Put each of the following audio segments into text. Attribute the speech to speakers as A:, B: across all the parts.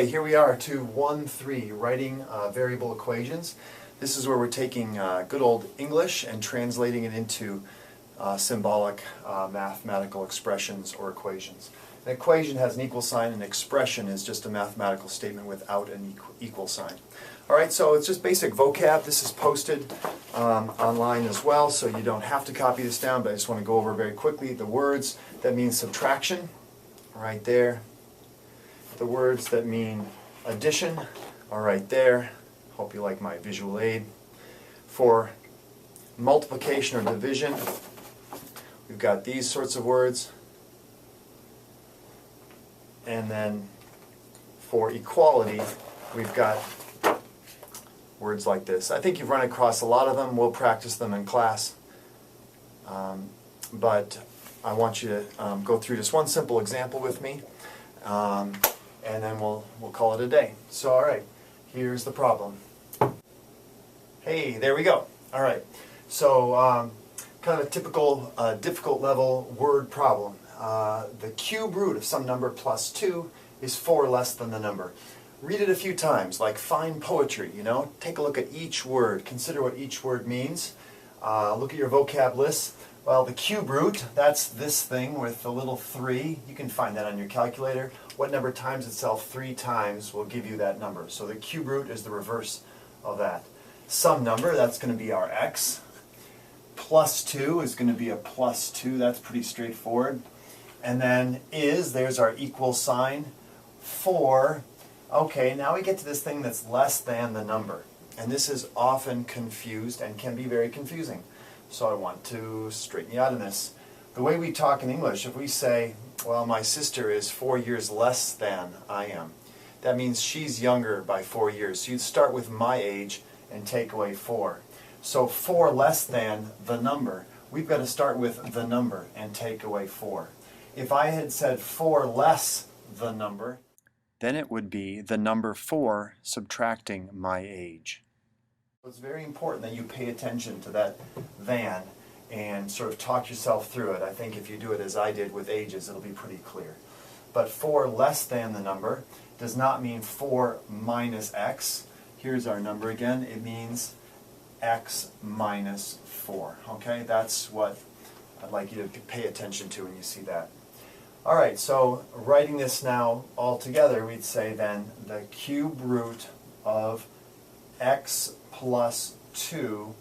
A: Okay, here we are to 1-3, writing variable equations. This is where we're taking good old English and translating it into symbolic mathematical expressions or equations. An equation has an equal sign, an expression is just a mathematical statement without an equal sign. Alright, so it's just basic vocab. This is posted online as well, so you don't have to copy this down, but I just want to go over very quickly the words that mean subtraction, right there. The words that mean addition are right there. Hope you like my visual aid. For multiplication or division, we've got these sorts of words. And then for equality, we've got words like this. I think you've run across a lot of them. We'll practice them in class. But I want you to go through just one simple example with me. And then we'll call it a day. So, all right, here's the problem. Hey, there we go. All right, so kind of a typical difficult level word problem. The cube root of some number plus 2 is 4 less than the number. Read it a few times, like fine poetry, you know. Take a look at each word. Consider what each word means. Look at your vocab list. Well, the cube root, that's this thing with the little 3. You can find that on your calculator. What number times itself 3 times will give you that number. So the cube root is the reverse of that. Some number, that's going to be our x. Plus 2 is going to be a plus 2. That's pretty straightforward. And then there's our equal sign. 4. Okay, now we get to this thing that's less than the number. And this is often confused and can be very confusing. So I want to straighten you out in this. The way we talk in English, if we say, well, my sister is 4 years less than I am, that means she's younger by 4 years. So you'd start with my age and take away 4. So 4 less than the number, we've got to start with the number and take away 4. If I had said 4 less the number, then it would be the number 4 subtracting my age. It's very important that you pay attention to that than and sort of talk yourself through it. I think if you do it as I did with ages, it'll be pretty clear. But 4 less than the number does not mean 4 minus x. Here's our number again. It means x minus 4. Okay, that's what I'd like you to pay attention to when you see that. All right, so writing this now all together, we'd say then the cube root of x plus 2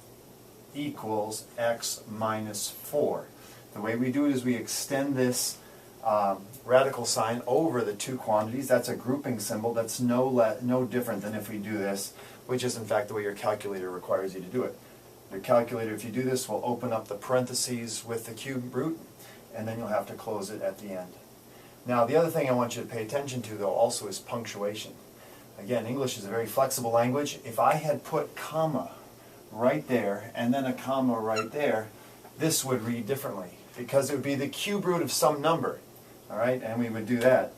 A: equals x minus 4. The way we do it is we extend this radical sign over the two quantities. That's a grouping symbol. That's no different than if we do this, which is in fact the way your calculator requires you to do it. Your calculator, if you do this, will open up the parentheses with the cube root, and then you'll have to close it at the end. Now, the other thing I want you to pay attention to, though, also is punctuation. Again, English is a very flexible language. If I had put comma right there and then a comma right there, this would read differently because it would be the cube root of some number. All right, and we would do that.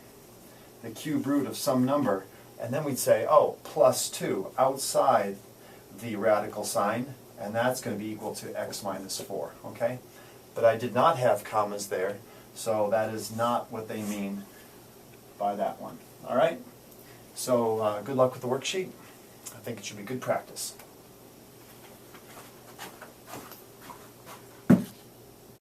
A: The cube root of some number, and then we'd say, oh, plus 2 outside the radical sign, and that's going to be equal to x minus 4. Okay, but I did not have commas there, so that is not what they mean by that one. All right. So good luck with the worksheet. I think it should be good practice.